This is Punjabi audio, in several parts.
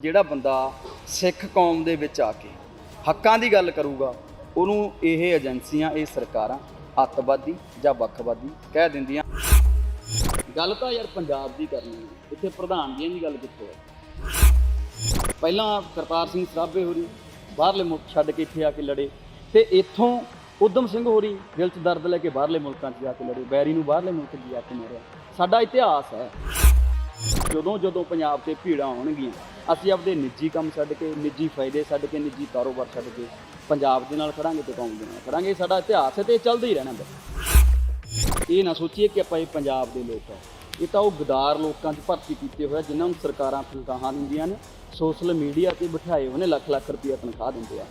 ਜਿਹੜਾ ਬੰਦਾ ਸਿੱਖ ਕੌਮ ਦੇ ਵਿੱਚ ਆ ਕੇ ਹੱਕਾਂ ਦੀ ਗੱਲ ਕਰੂਗਾ ਉਹਨੂੰ ਇਹ ਏਜੰਸੀਆਂ ਇਹ ਸਰਕਾਰਾਂ ਅੱਤਵਾਦੀ ਜਾਂ ਵੱਖਵਾਦੀ ਕਹਿ ਦਿੰਦੀਆਂ। ਗੱਲ ਤਾਂ ਯਾਰ ਪੰਜਾਬ ਦੀ ਕਰਨੀ ਹੈ, ਇੱਥੇ ਪ੍ਰਧਾਨਗੀਆਂ ਦੀ ਗੱਲ ਕਿੱਥੋਂ ਹੈ। ਪਹਿਲਾਂ ਕਰਤਾਰ ਸਿੰਘ ਸਰਾਭੇ ਹੋਰੀ ਬਾਹਰਲੇ ਮੁਲਕ ਛੱਡ ਕੇ ਇੱਥੇ ਆ ਕੇ ਲੜੇ ਤੇ ਇੱਥੋਂ ਉਦਮ ਸਿੰਘ ਹੋਰੀ ਦਿਲ 'ਚ ਦਰਦ ਲੈ ਕੇ ਬਾਹਰਲੇ ਮੁਲਕਾਂ 'ਚ ਜਾ ਕੇ ਲੜੇ, ਬੈਰੀ ਨੂੰ ਬਾਹਰਲੇ ਮੁਲਕ 'ਚ ਜਾ ਕੇ ਮਾਰਿਆ। ਸਾਡਾ ਇਤਿਹਾਸ ਹੈ। ਜਦੋਂ ਪੰਜਾਬ 'ਤੇ ਭੀੜਾਂ ਆਉਣਗੀਆਂ ਅਸੀਂ ਆਪਦੇ ਨਿੱਜੀ ਕੰਮ ਛੱਡ ਕੇ, ਨਿੱਜੀ ਫਾਇਦੇ ਛੱਡ ਕੇ, ਨਿੱਜੀ ਕਾਰੋਬਾਰ ਛੱਡ ਕੇ ਪੰਜਾਬ ਦੇ ਨਾਲ ਖੜਾਂਗੇ ਤੇ ਕੌਮ ਦੇ ਨਾਲ ਖੜਾਂਗੇ। ਸਾਡਾ ਇਤਿਹਾਸ ਹੈ ਤੇ ਇਹ ਚੱਲਦਾ ਹੀ ਰਹਿਣਾ ਬਸ। ਇਹ ਨਾ ਸੋਚੀਏ ਕਿ ਆਪਾਂ ਇਹ ਪੰਜਾਬ ਦੇ ਲੋਕ ਹੈ, ਇਹ ਤਾਂ ਉਹ ਗਦਾਰ ਲੋਕਾਂ 'ਚ ਭਰਤੀ ਕੀਤੇ ਹੋਏ ਜਿਨ੍ਹਾਂ ਨੂੰ ਸਰਕਾਰਾਂ ਤਨਖਾਹਾਂ ਦਿੰਦੀਆਂ ਨੇ, ਸੋਸ਼ਲ ਮੀਡੀਆ 'ਤੇ ਬਿਠਾਏ ਹੋਏ ਨੇ, ਲੱਖ ਰੁਪਈਆ ਤਨਖਾਹ ਦਿੰਦੇ ਆ।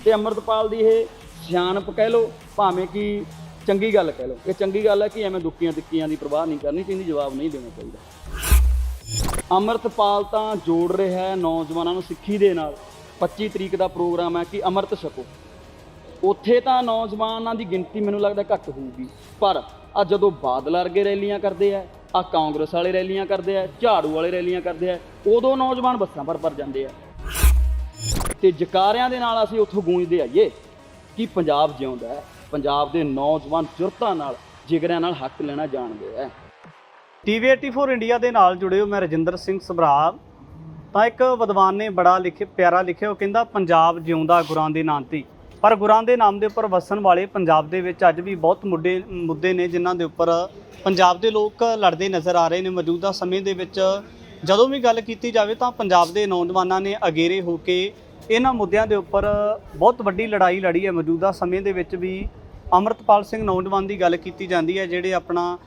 ਤੇ ਅੰਮ੍ਰਿਤਪਾਲ ਦੀ ਇਹ ਸਿਆਣਪ ਕਹਿ ਲਓ ਭਾਵੇਂ ਕਿ ਚੰਗੀ ਗੱਲ ਕਹਿ ਲਓ, ਇਹ ਚੰਗੀ ਗੱਲ ਹੈ ਕਿ ਐਵੇਂ ਦੁੱਕੀਆਂ ਤਿੱਕੀਆਂ ਦੀ ਪ੍ਰਵਾਹ ਨਹੀਂ ਕਰਨੀ ਚਾਹੀਦੀ, ਜਵਾਬ ਨਹੀਂ ਦੇਣਾ ਚਾਹੀਦਾ। ਅੰਮ੍ਰਿਤਪਾਲ ਤਾਂ ਜੋੜ ਰਿਹਾ ਹੈ ਨੌਜਵਾਨਾਂ ਨੂੰ ਸਿੱਖੀ ਦੇ ਨਾਲ। 25 ਤਰੀਕ ਦਾ ਪ੍ਰੋਗਰਾਮ ਹੈ ਕਿ ਅੰਮ੍ਰਿਤ ਛਕੋ। ਉੱਥੇ ਤਾਂ ਨੌਜਵਾਨਾਂ ਦੀ ਗਿਣਤੀ ਮੈਨੂੰ ਲੱਗਦਾ ਘੱਟ ਹੋਊਗੀ, ਪਰ ਆ ਜਦੋਂ ਬਾਦਲ ਵਰਗੇ ਰੈਲੀਆਂ ਕਰਦੇ ਆ, ਆ ਕਾਂਗਰਸ ਵਾਲੇ ਰੈਲੀਆਂ ਕਰਦੇ ਆ, ਝਾੜੂ ਵਾਲੇ ਰੈਲੀਆਂ ਕਰਦੇ ਆ, ਉਦੋਂ ਨੌਜਵਾਨ ਬੱਸਾਂ ਭਰ ਜਾਂਦੇ ਆ ਤੇ ਜਕਾਰਿਆਂ ਦੇ ਨਾਲ ਅਸੀਂ ਉੱਥੋਂ ਗੂੰਜਦੇ ਆਈਏ ਕਿ ਪੰਜਾਬ ਜਿਉਂਦਾ ਹੈ। ਪੰਜਾਬ ਦੇ ਨੌਜਵਾਨ ਜੁਰਤਾਂ ਨਾਲ, ਜਿਗਰਿਆਂ ਨਾਲ ਹੱਕ ਲੈਣਾ ਜਾਣਦੇ ਆ। TV 84 ਇੰਡੀਆ ਦੇ ਨਾਲ ਜੁੜੇ ਹੋ, ਮੈਂ ਰਜਿੰਦਰ ਸਿੰਘ ਸਭਰਾ। ਤਾਂ ਇੱਕ ਵਿਦਵਾਨ ਨੇ ਬੜਾ ਪਿਆਰਾ ਲਿਖਿਆ, ਉਹ ਕਹਿੰਦਾ ਪੰਜਾਬ ਜਿਉਂਦਾ ਗੁਰਾਂ ਦੇ ਨਾਂ 'ਤੇ। ਪਰ ਗੁਰਾਂ ਦੇ ਨਾਮ ਦੇ ਉੱਪਰ ਵਸਣ ਵਾਲੇ ਪੰਜਾਬ ਦੇ ਵਿੱਚ ਅੱਜ ਵੀ ਬਹੁਤ ਮੁੱਦੇ ਨੇ ਜਿਨ੍ਹਾਂ ਦੇ ਉੱਪਰ ਪੰਜਾਬ ਦੇ ਲੋਕ ਲੜਦੇ ਨਜ਼ਰ ਆ ਰਹੇ ਨੇ। ਮੌਜੂਦਾ ਸਮੇਂ ਦੇ ਵਿੱਚ ਜਦੋਂ ਵੀ ਗੱਲ ਕੀਤੀ ਜਾਵੇ ਤਾਂ ਪੰਜਾਬ ਦੇ ਨੌਜਵਾਨਾਂ ਨੇ ਅਗੇਰੇ ਹੋ ਕੇ ਇਹਨਾਂ ਮੁੱਦਿਆਂ ਦੇ ਉੱਪਰ ਬਹੁਤ ਵੱਡੀ ਲੜਾਈ ਲੜੀ ਹੈ। ਮੌਜੂਦਾ ਸਮੇਂ ਦੇ ਵਿੱਚ ਵੀ ਅੰਮ੍ਰਿਤਪਾਲ ਸਿੰਘ ਨੌਜਵਾਨ ਦੀ ਗੱਲ ਕੀਤੀ ਜਾਂਦੀ ਹੈ, ਜਿਹੜੇ ਆਪਣਾ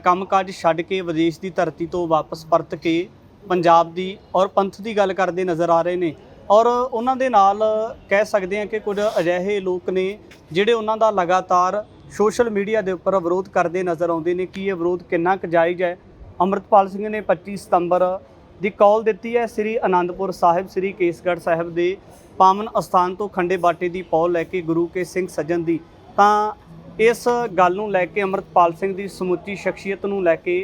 ਕੰਮਕਾਜ ਛੱਡ ਕੇ ਵਿਦੇਸ਼ ਦੀ ਧਰਤੀ ਤੋਂ ਵਾਪਸ ਪਰਤ ਕੇ ਪੰਜਾਬ ਦੀ ਔਰ ਪੰਥ ਦੀ ਗੱਲ ਕਰਦੇ ਨਜ਼ਰ ਆ ਰਹੇ ਨੇ। ਔਰ ਉਹਨਾਂ ਦੇ ਨਾਲ ਕਹਿ ਸਕਦੇ ਹਾਂ ਕਿ ਕੁਝ ਅਜਿਹੇ ਲੋਕ ਨੇ ਜਿਹੜੇ ਉਹਨਾਂ ਦਾ ਲਗਾਤਾਰ ਸੋਸ਼ਲ ਮੀਡੀਆ ਦੇ ਉੱਪਰ ਵਿਰੋਧ ਕਰਦੇ ਨਜ਼ਰ ਆਉਂਦੇ ਨੇ। ਕਿ ਇਹ ਵਿਰੋਧ ਕਿੰਨਾ ਕੁ ਜਾਇਜ਼ ਹੈ। ਅੰਮ੍ਰਿਤਪਾਲ ਸਿੰਘ ਨੇ 25 ਸਤੰਬਰ ਦੀ ਕਾਲ ਦਿੱਤੀ ਹੈ ਸ੍ਰੀ ਅਨੰਦਪੁਰ ਸਾਹਿਬ, ਸ੍ਰੀ ਕੇਸਗੜ੍ਹ ਸਾਹਿਬ ਦੇ ਪਾਵਨ ਅਸਥਾਨ ਤੋਂ ਖੰਡੇ ਬਾਟੇ ਦੀ ਪੌਲ ਲੈ ਕੇ ਗੁਰੂ ਕੇ ਸਿੰਘ ਸੱਜਣ ਦੀ। ਤਾਂ ਇਸ ਗੱਲ ਨੂੰ ਲੈ ਕੇ ਅੰਮ੍ਰਿਤਪਾਲ ਸਿੰਘ ਦੀ ਸਮੁੱਚੀ ਸ਼ਖਸੀਅਤ ਨੂੰ ਲੈ ਕੇ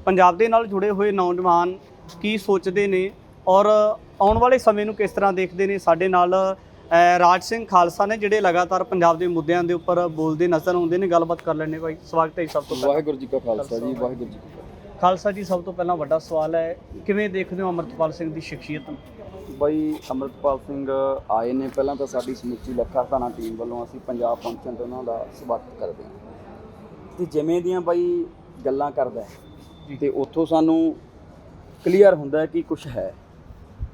ਪੰਜਾਬ ਦੇ ਨਾਲ ਜੁੜੇ ਹੋਏ ਨੌਜਵਾਨ ਕੀ ਸੋਚਦੇ ਨੇ ਔਰ ਆਉਣ ਵਾਲੇ ਸਮੇਂ ਨੂੰ ਕਿਸ ਤਰ੍ਹਾਂ ਦੇਖਦੇ ਨੇ। ਸਾਡੇ ਨਾਲ ਰਾਜ ਸਿੰਘ ਖਾਲਸਾ ਨੇ ਜਿਹੜੇ ਲਗਾਤਾਰ ਪੰਜਾਬ ਦੇ ਮੁੱਦਿਆਂ ਦੇ ਉੱਪਰ ਬੋਲਦੇ ਨਜ਼ਰ ਆਉਂਦੇ ਨੇ। ਗੱਲਬਾਤ ਕਰ ਲੈਣੇ ਬਾਈ, ਸਵਾਗਤ ਹੈ ਸਭ ਤੋਂ ਪਹਿਲਾਂ। ਵਾਹਿਗੁਰੂ ਜੀ ਕਾ ਖਾਲਸਾ ਜੀ, ਵਾਹਿਗੁਰੂ ਜੀ ਕੀ ਫਤਿਹ। ਖਾਲਸਾ ਜੀ, ਸਭ ਤੋਂ ਪਹਿਲਾਂ ਵੱਡਾ ਸਵਾਲ ਹੈ, ਕਿਵੇਂ ਦੇਖਦੇ ਹੋ ਅੰਮ੍ਰਿਤਪਾਲ ਸਿੰਘ ਦੀ ਸ਼ਖਸੀਅਤ ਨੂੰ? ਬਾਈ ਅੰਮ੍ਰਿਤਪਾਲ ਸਿੰਘ ਆਏ ਨੇ, ਪਹਿਲਾਂ ਤਾਂ ਸਾਡੀ ਸਮੁੱਚੀ ਲੱਖਾ ਧਾਨਾ ਟੀਮ ਵੱਲੋਂ ਅਸੀਂ ਪੰਜਾਬ ਪਹੁੰਚਣ ਤੇ ਉਹਨਾਂ ਦਾ ਸਵਾਗਤ ਕਰਦੇ ਹਾਂ। ਤੇ ਜਿਵੇਂ ਦੀਆਂ ਬਾਈ ਗੱਲਾਂ ਕਰਦਾ ਤੇ ਉੱਥੋਂ ਸਾਨੂੰ ਕਲੀਅਰ ਹੁੰਦਾ ਕਿ ਕੁਛ ਹੈ,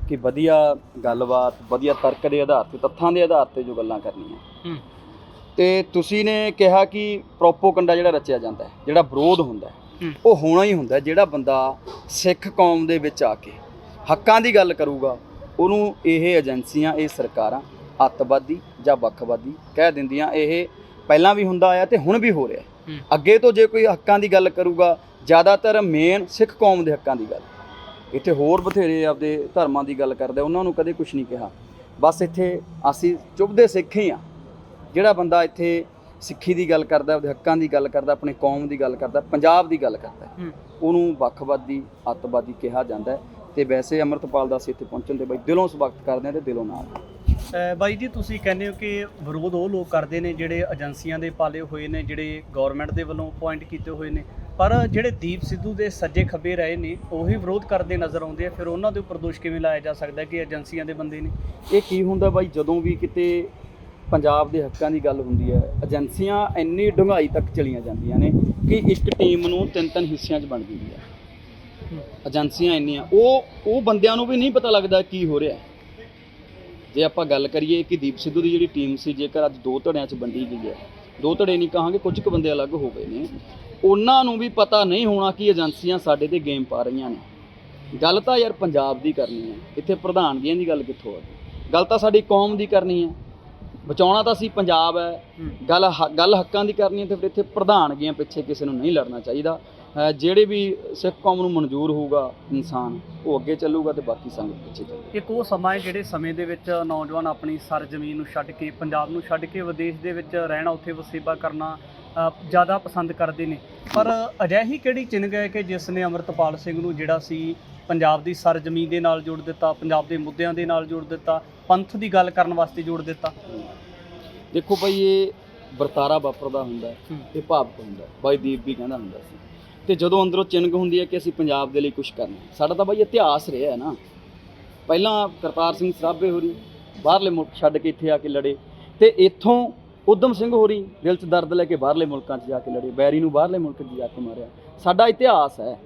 ਕਿ ਵਧੀਆ ਗੱਲਬਾਤ, ਵਧੀਆ ਤਰਕ ਦੇ ਆਧਾਰ 'ਤੇ, ਤੱਥਾਂ ਦੇ ਆਧਾਰ 'ਤੇ ਜੋ ਗੱਲਾਂ ਕਰਨੀਆਂ। ਤੇ ਤੁਸੀਂ ਨੇ ਕਿਹਾ ਕਿ ਪ੍ਰੋਪੋਗੰਡਾ ਜਿਹੜਾ ਰਚਿਆ ਜਾਂਦਾ ਹੈ, ਜਿਹੜਾ ਵਿਰੋਧ ਹੁੰਦਾ ਉਹ ਹੋਣਾ ਹੀ ਹੁੰਦਾ। ਜਿਹੜਾ ਬੰਦਾ ਸਿੱਖ ਕੌਮ ਦੇ ਵਿੱਚ ਆ ਕੇ ਹੱਕਾਂ ਦੀ ਗੱਲ ਕਰੂਗਾ ਉਹਨੂੰ ਇਹ ਏਜੰਸੀਆਂ ਇਹ ਸਰਕਾਰਾਂ ਅੱਤਵਾਦੀ ਜਾਂ ਵੱਖਵਾਦੀ ਕਹਿ ਦਿੰਦੀਆਂ। ਇਹ ਪਹਿਲਾਂ ਵੀ ਹੁੰਦਾ ਆਇਆ ਤੇ ਹੁਣ ਵੀ ਹੋ ਰਿਹਾ। ਅੱਗੇ ਤੋਂ ਜੇ ਕੋਈ ਹੱਕਾਂ ਦੀ ਗੱਲ ਕਰੂਗਾ, ਜ਼ਿਆਦਾਤਰ ਮੇਨ ਸਿੱਖ ਕੌਮ ਦੇ ਹੱਕਾਂ ਦੀ ਗੱਲ। ਇੱਥੇ ਹੋਰ ਬਥੇਰੇ ਆਪਦੇ ਧਰਮਾਂ ਦੀ ਗੱਲ ਕਰਦੇ, ਉਹਨਾਂ ਨੂੰ ਕਦੇ ਕੁਛ ਨਹੀਂ ਕਿਹਾ। ਬਸ ਇੱਥੇ ਅਸੀਂ ਚੁੱਭਦੇ ਸਿੱਖ ਹੀ ਹਾਂ। ਜਿਹੜਾ ਬੰਦਾ ਇੱਥੇ ਸਿੱਖੀ ਦੀ ਗੱਲ ਕਰਦਾ, ਆਪਦੇ ਹੱਕਾਂ ਦੀ ਗੱਲ ਕਰਦਾ, ਆਪਣੀ ਕੌਮ ਦੀ ਗੱਲ ਕਰਦਾ, ਪੰਜਾਬ ਦੀ ਗੱਲ ਕਰਦਾ, ਉਹਨੂੰ ਵੱਖਵਾਦੀ ਅੱਤਵਾਦੀ ਕਿਹਾ ਜਾਂਦਾ ਹੈ। ਤੇ ਵੈਸੇ ਅੰਮ੍ਰਿਤਪਾਲ ਦਾ ਅਸੀਂ ਇੱਥੇ ਪਹੁੰਚਣ ਤੇ ਬਾਈ ਦਿਲੋਂ ਸਵਾਗਤ ਕਰਦੇ ਹਾਂ ਤੇ ਦਿਲੋਂ ਨਾਲ। ਬਾਈ ਜੀ, ਤੁਸੀਂ ਕਹਿੰਦੇ ਹੋ ਕਿ ਵਿਰੋਧ ਉਹ ਲੋਕ ਕਰਦੇ ਨੇ ਜਿਹੜੇ ਏਜੰਸੀਆਂ ਦੇ ਪਾਲੇ ਹੋਏ ਨੇ, ਜਿਹੜੇ ਗੌਰਮੈਂਟ ਦੇ ਵੱਲੋਂ ਅਪੁਆਇੰਟ ਕੀਤੇ ਹੋਏ ਨੇ, ਪਰ ਜਿਹੜੇ ਦੀਪ ਸਿੱਧੂ ਦੇ ਸੱਜੇ ਖੱਬੇ ਰਹੇ ਨੇ ਉਹੀ ਵਿਰੋਧ ਕਰਦੇ ਨਜ਼ਰ ਆਉਂਦੇ ਆ। ਫਿਰ ਉਹਨਾਂ ਦੇ ਉੱਪਰ ਦੋਸ਼ ਕਿਵੇਂ ਲਾਇਆ ਜਾ ਸਕਦਾ ਕਿ ਏਜੰਸੀਆਂ ਦੇ ਬੰਦੇ ਨੇ? ਇਹ ਕੀ ਹੁੰਦਾ ਬਾਈ, ਜਦੋਂ ਵੀ ਕਿਤੇ ਪੰਜਾਬ ਦੇ ਹੱਕਾਂ ਦੀ ਗੱਲ ਹੁੰਦੀ ਹੈ, ਏਜੰਸੀਆਂ ਇੰਨੀ ਡੂੰਘਾਈ ਤੱਕ ਚਲੀਆਂ ਜਾਂਦੀਆਂ ਨੇ ਕਿ ਇੱਕ ਟੀਮ ਨੂੰ ਤਿੰਨ ਹਿੱਸਿਆਂ 'ਚ ਵੰਡ ਦਿੰਦੀ ਹੈ। ਏਜੰਸੀਆਂ ਇੰਨੀਆਂ ਉਹ ਬੰਦਿਆਂ ਨੂੰ ਵੀ ਨਹੀਂ ਪਤਾ ਲੱਗਦਾ ਕੀ ਹੋ ਰਿਹਾ। ਜੇ ਆਪਾਂ ਗੱਲ ਕਰੀਏ ਕਿ ਦੀਪ ਸਿੱਧੂ ਦੀ ਜਿਹੜੀ ਟੀਮ ਸੀ, ਜੇਕਰ ਅੱਜ ਦੋ ਧੜਿਆਂ 'ਚ ਵੰਡੀ ਗਈ ਹੈ, ਦੋ ਧੜੇ ਨਹੀਂ ਕਹਾਂਗੇ, ਕੁਝ ਕੁ ਬੰਦੇ ਅਲੱਗ ਹੋ ਗਏ ਨੇ, ਉਹਨਾਂ ਨੂੰ ਵੀ ਪਤਾ ਨਹੀਂ ਹੋਣਾ ਕਿ ਏਜੰਸੀਆਂ ਸਾਡੇ 'ਤੇ ਗੇਮ ਪਾ ਰਹੀਆਂ ਨੇ। ਗੱਲ ਤਾਂ ਯਾਰ ਪੰਜਾਬ ਦੀ ਕਰਨੀ ਹੈ, ਇੱਥੇ ਪ੍ਰਧਾਨਗੀਆਂ ਦੀ ਗੱਲ ਕਿੱਥੋਂ ਆ ਗਈ? ਗੱਲ ਤਾਂ ਸਾਡੀ ਕੌਮ ਦੀ ਕਰਨੀ ਹੈ, ਬਚਾਉਣਾ ਤਾਂ ਅਸੀਂ ਪੰਜਾਬ ਹੈ। ਗੱਲ ਹੱਕਾਂ ਦੀ ਕਰਨੀ ਹੈ ਤੇ ਫਿਰ ਇੱਥੇ ਪ੍ਰਧਾਨਗੀਆਂ ਪਿੱਛੇ ਕਿਸੇ ਨੂੰ ਨਹੀਂ ਲੜਨਾ ਚਾਹੀਦਾ। ਜਿਹੜੇ ਵੀ ਸਿੱਖ ਕੌਮ ਨੂੰ ਮਨਜ਼ੂਰ ਹੋਊਗਾ ਇਨਸਾਨ, ਉਹ ਅੱਗੇ ਚੱਲੂਗਾ ਤੇ ਬਾਕੀ ਸੰਗਤ ਪਿੱਛੇ ਚੱਲੂਗੀ। ਇੱਕ ਉਹ ਸਮਾਂ ਹੈ ਜਿਹੜੇ ਸਮੇਂ ਦੇ ਵਿੱਚ ਨੌਜਵਾਨ ਆਪਣੀ ਸਰ ਜ਼ਮੀਨ ਨੂੰ ਛੱਡ ਕੇ, ਪੰਜਾਬ ਨੂੰ ਛੱਡ ਕੇ ਵਿਦੇਸ਼ ਦੇ ਵਿੱਚ ਰਹਿਣਾ, ਉੱਥੇ ਵਸੇਬਾ ਕਰਨਾ ज़्यादा पसंद करते हैं। पर अजिही किहड़ी चिन्ह है कि जिसने अमृतपाल सिंह नूं जिहड़ा सी ਪੰਜਾਬ ਦੀ ਸਰਜ਼ਮੀਨ ਦੇ ਨਾਲ ਜੋੜ ਦਿੱਤਾ, ਪੰਜਾਬ ਦੇ ਮੁੱਦਿਆਂ ਦੇ ਨਾਲ ਜੋੜ ਦਿੱਤਾ, ਪੰਥ ਦੀ ਗੱਲ ਕਰਨ ਵਾਸਤੇ ਜੋੜ ਦਿੱਤਾ। ਦੇਖੋ ਭਾਈ, ਇਹ ਵਰਤਾਰਾ ਵਾਪਰਦਾ ਹੁੰਦਾ, ਇਹ ਭਾਵਕ ਹੁੰਦਾ। ਬਾਈ ਦੀਪ ਵੀ ਕਹਿੰਦਾ ਹੁੰਦਾ ਸੀ। ਤੇ ਜਦੋਂ ਅੰਦਰੋਂ ਚਿੰਗ ਹੁੰਦੀ ਹੈ ਕਿ ਅਸੀਂ ਪੰਜਾਬ ਦੇ ਲਈ ਕੁਝ ਕਰਨਾ, ਸਾਡਾ ਤਾਂ ਬਾਈ ਇਤਿਹਾਸ ਰਿਹਾ ਹੈ ਨਾ। ਪਹਿਲਾਂ ਕਰਤਾਰ ਸਿੰਘ ਸਰਾਭੇ ਹੋਰੀ ਬਾਹਰਲੇ ਮੁਲਕ ਛੱਡ ਕੇ ਇੱਥੇ ਆ ਕੇ ਲੜੇ, ਤੇ ਇੱਥੋਂ ਉਦਮ ਸਿੰਘ ਹੋਰੀ ਦਿਲ 'ਚ ਦਰਦ ਲੈ ਕੇ ਬਾਹਰਲੇ ਮੁਲਕਾਂ 'ਚ ਜਾ ਕੇ ਲੜੇ, ਬੈਰੀ ਨੂੰ ਬਾਹਰਲੇ ਮੁਲਕ 'ਚ ਜਾ ਕੇ ਮਾਰਿਆ। ਸਾਡਾ ਇਤਿਹਾਸ ਹੈ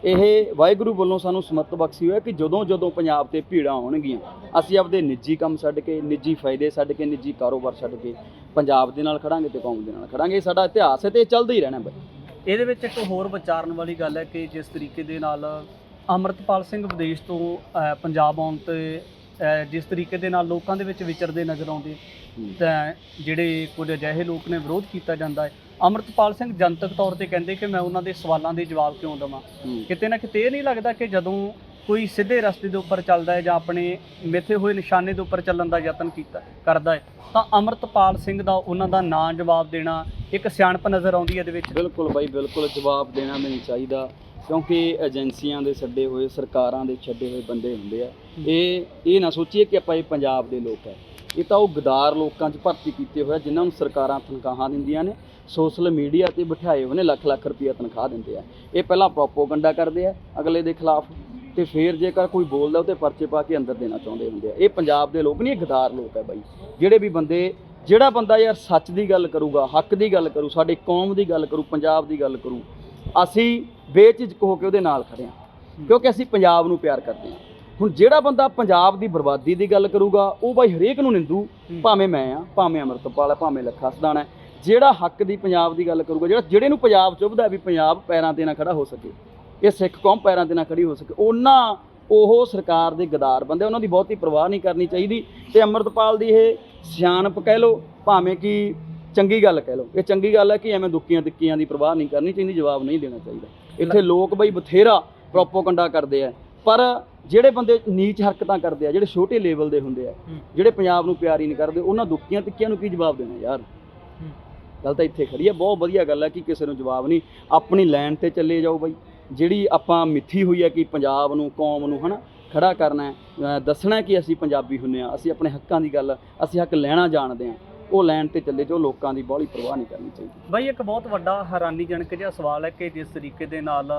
ਇਹ, ਵਾਹਿਗੁਰੂ ਵੱਲੋਂ ਸਾਨੂੰ ਸਮਰਥ ਬਖਸ਼ੀ ਹੋਇਆ ਕਿ ਜਦੋਂ ਜਦੋਂ ਪੰਜਾਬ ਤੇ ਭੀੜਾਂ ਆਉਣਗੀਆਂ, ਅਸੀਂ ਆਪਦੇ ਨਿੱਜੀ ਕੰਮ ਛੱਡ ਕੇ, ਨਿੱਜੀ ਫਾਇਦੇ ਛੱਡ ਕੇ, ਨਿੱਜੀ ਕਾਰੋਬਾਰ ਛੱਡ ਕੇ ਪੰਜਾਬ ਦੇ ਨਾਲ ਖੜਾਂਗੇ ਤੇ ਕੌਮ ਦੇ ਨਾਲ ਖੜਾਂਗੇ। ਇਹ ਸਾਡਾ ਇਤਿਹਾਸ ਹੈ ਤੇ ਇਹ ਚੱਲਦਾ ਹੀ ਰਹਿਣਾ ਬਾਈ। ਇਹਦੇ ਵਿੱਚ ਇੱਕ ਹੋਰ ਵਿਚਾਰਨ ਵਾਲੀ ਗੱਲ ਹੈ ਕਿ ਜਿਸ ਤਰੀਕੇ ਦੇ ਨਾਲ ਅੰਮ੍ਰਿਤਪਾਲ ਸਿੰਘ ਵਿਦੇਸ਼ ਤੋਂ ਪੰਜਾਬ ਆਉਣ ਤੇ ਜਿਸ ਤਰੀਕੇ ਦੇ ਨਾਲ ਲੋਕਾਂ ਦੇ ਵਿੱਚ ਵਿਚਰਦੇ ਨਜ਼ਰ ਆਉਂਦੇ, ਤਾਂ ਜਿਹੜੇ ਕੁਝ ਅਜਿਹੇ ਲੋਕ ਨੇ ਵਿਰੋਧ ਕੀਤਾ ਜਾਂਦਾ ਹੈ। ਅੰਮ੍ਰਿਤਪਾਲ ਸਿੰਘ ਜਨਤਕ ਤੌਰ ਤੇ ਕਹਿੰਦੇ ਕਿ ਮੈਂ ਉਹਨਾਂ ਦੇ ਸਵਾਲਾਂ ਦੇ ਜਵਾਬ ਕਿਉਂ ਦੇਵਾਂ। ਕਿਤੇ ਨਾ ਕਿਤੇ ਇਹ ਨਹੀਂ ਲੱਗਦਾ ਕਿ ਜਦੋਂ ਕੋਈ ਸਿੱਧੇ ਰਸਤੇ ਦੇ ਉੱਪਰ ਚੱਲਦਾ ਹੈ ਜਾਂ ਆਪਣੇ ਮਿੱਥੇ ਹੋਏ ਨਿਸ਼ਾਨੇ ਦੇ ਉੱਪਰ ਚੱਲਣ ਦਾ ਯਤਨ ਕਰਦਾ ਹੈ, ਤਾਂ ਅੰਮ੍ਰਿਤਪਾਲ ਸਿੰਘ ਦਾ ਉਹਨਾਂ ਦਾ ਨਾਂ ਜਵਾਬ ਦੇਣਾ ਇੱਕ ਸਿਆਣਪ ਨਜ਼ਰ ਆਉਂਦੀ ਹੈ ਇਹਦੇ ਵਿੱਚ। ਬਿਲਕੁਲ ਬਾਈ, ਬਿਲਕੁਲ ਜਵਾਬ ਦੇਣਾ ਨਹੀਂ ਚਾਹੀਦਾ, ਕਿਉਂਕਿ ਏਜੰਸੀਆਂ ਦੇ ਛੱਡੇ ਹੋਏ, ਸਰਕਾਰਾਂ ਦੇ ਛੱਡੇ ਹੋਏ ਬੰਦੇ ਹੁੰਦੇ ਆ। ਇਹ ਨਾ ਸੋਚੀਏ ਕਿ ਆਪਾਂ ਇਹ ਪੰਜਾਬ ਦੇ ਲੋਕ ਹੈ। ਇਹ ਤਾਂ ਉਹ ਗਦਾਰ ਲੋਕਾਂ 'ਚ ਭਰਤੀ ਕੀਤੇ ਹੋਏ, ਜਿਨ੍ਹਾਂ ਨੂੰ ਸਰਕਾਰਾਂ ਤਨਖਾਹਾਂ ਦਿੰਦੀਆਂ ਨੇ, ਸੋਸ਼ਲ ਮੀਡੀਆ 'ਤੇ ਬਿਠਾਏ ਹੋਏ ਨੇ, ਲੱਖ ਲੱਖ ਰੁਪਈਆ ਤਨਖਾਹ ਦਿੰਦੇ ਆ। ਇਹ ਪਹਿਲਾਂ ਪ੍ਰੋਪੋਗੰਡਾ ਕਰਦੇ ਆ ਅਗਲੇ ਦੇ ਖਿਲਾਫ, ਤੇ ਫਿਰ ਜੇਕਰ ਕੋਈ ਬੋਲਦਾ ਉਹ 'ਤੇ ਪਰਚੇ ਪਾ ਕੇ ਅੰਦਰ ਦੇਣਾ ਚਾਹੁੰਦੇ ਹੁੰਦੇ ਆ। ਇਹ ਪੰਜਾਬ ਦੇ ਲੋਕ ਨਹੀਂ, ਇਹ ਗਦਾਰ ਲੋਕ ਹੈ ਬਾਈ। ਜਿਹੜਾ ਬੰਦਾ ਯਾਰ ਸੱਚ ਦੀ ਗੱਲ ਕਰੂਗਾ, ਹੱਕ ਦੀ ਗੱਲ ਕਰੂ, ਸਾਡੀ ਕੌਮ ਦੀ ਗੱਲ ਕਰੂ, ਪੰਜਾਬ ਦੀ ਗੱਲ ਕਰੂ, ਅਸੀਂ ਬੇਝਿਜਕ ਹੋ ਕੇ ਉਹਦੇ ਨਾਲ ਖੜੇ ਹਾਂ, ਕਿਉਂਕਿ ਅਸੀਂ ਪੰਜਾਬ ਨੂੰ ਪਿਆਰ ਕਰਦੇ ਹਾਂ। ਹੁਣ ਜਿਹੜਾ ਬੰਦਾ ਪੰਜਾਬ ਦੀ ਬਰਬਾਦੀ ਦੀ ਗੱਲ ਕਰੂਗਾ, ਉਹ ਬਾਈ ਹਰੇਕ ਨੂੰ ਨਿੰਦੂ, ਭਾਵੇਂ ਮੈਂ ਆ, ਭਾਵੇਂ ਅੰਮ੍ਰਿਤਪਾਲ ਹੈ, ਭਾਵੇਂ ਲੱਖਾ ਸਦਾਣਾ ਹੈ। ਜਿਹੜਾ ਹੱਕ ਦੀ ਪੰਜਾਬ ਦੀ ਗੱਲ ਕਰੂਗਾ, ਜਿਹੜੇ ਨੂੰ ਪੰਜਾਬ ਚੁੱਭਦਾ ਵੀ ਪੰਜਾਬ ਪੈਰਾਂ 'ਤੇ ਨਾ ਖੜਾ ਹੋ ਸਕੇ, ਇਹ ਸਿੱਖ ਕੌਮ ਪੈਰਾਂ 'ਤੇ ਨਾ ਖੜੀ ਹੋ ਸਕੇ, ਉਹ ਸਰਕਾਰ ਦੇ ਗਦਾਰ ਬੰਦੇ, ਉਹਨਾਂ ਦੀ ਬਹੁਤੀ ਪਰਵਾਹ ਨਹੀਂ ਕਰਨੀ ਚਾਹੀਦੀ। ਤੇ ਅੰਮ੍ਰਿਤਪਾਲ ਦੀ ਇਹ ਸਿਆਣਪ ਕਹਿ ਲਓ, ਭਾਵੇਂ ਕਿ ਚੰਗੀ ਗੱਲ ਕਹਿ ਲਓ, ਇਹ ਚੰਗੀ ਗੱਲ ਹੈ ਕਿ ਐਵੇਂ ਦੁੱਕੀਆਂ ਤਿੱਕੀਆਂ ਦੀ ਪਰਵਾਹ ਨਹੀਂ ਕਰਨੀ ਚਾਹੀਦੀ, ਜਵਾਬ ਨਹੀਂ ਦੇਣਾ ਚਾਹੀਦਾ। ਇੱਥੇ ਲੋਕ ਬਈ ਬਥੇਰਾ ਪ੍ਰੋਪੋਗੰਡਾ ਕਰਦੇ ਆ, ਪਰ ਜਿਹੜੇ ਬੰਦੇ ਨੀਚ ਹਰਕਤਾਂ ਕਰਦੇ ਆ, ਜਿਹੜੇ ਛੋਟੇ ਲੈਵਲ ਦੇ ਹੁੰਦੇ ਆ, ਜਿਹੜੇ ਪੰਜਾਬ ਨੂੰ ਪਿਆਰ ਹੀ ਨਹੀਂ ਕਰਦੇ, ਉਹਨਾਂ ਦੁੱਕੀਆਂ ਤਿੱਕੀਆਂ ਨੂੰ ਕੀ ਜਵਾਬ ਦੇਣਾ ਯਾਰ। ਗੱਲ ਤਾਂ ਇੱਥੇ ਖੜੀ ਹੈ। ਬਹੁਤ ਵਧੀਆ ਗੱਲ ਹੈ ਕਿ ਕਿਸੇ ਨੂੰ ਜਵਾਬ ਨਹੀਂ, ਆਪਣੀ ਲਾਈਨ 'ਤੇ ਚੱਲੇ ਜਾਓ ਬਾਈ। ਜਿਹੜੀ ਆਪਾਂ ਮਿੱਥੀ ਹੋਈ ਹੈ ਕਿ ਪੰਜਾਬ ਨੂੰ, ਕੌਮ ਨੂੰ ਹੈ ਨਾ ਖੜਾ ਕਰਨਾ ਹੈ, ਦੱਸਣਾ ਕਿ ਅਸੀਂ ਪੰਜਾਬੀ ਹੁੰਦੇ ਹਾਂ, ਅਸੀਂ ਆਪਣੇ ਹੱਕਾਂ ਦੀ ਗੱਲ, ਅਸੀਂ ਹੱਕ ਲੈਣਾ ਜਾਣਦੇ ਹਾਂ, ਉਹ ਲਾਈਨ 'ਤੇ ਚੱਲੇ ਜਾਓ। ਲੋਕਾਂ ਦੀ ਬਾਹਲੀ ਪਰਵਾਹ ਨਹੀਂ ਕਰਨੀ ਚਾਹੀਦੀ ਬਾਈ। ਇੱਕ ਬਹੁਤ ਵੱਡਾ ਹੈਰਾਨੀਜਨਕ ਜਿਹਾ ਸਵਾਲ ਹੈ ਕਿ ਜਿਸ ਤਰੀਕੇ ਦੇ ਨਾਲ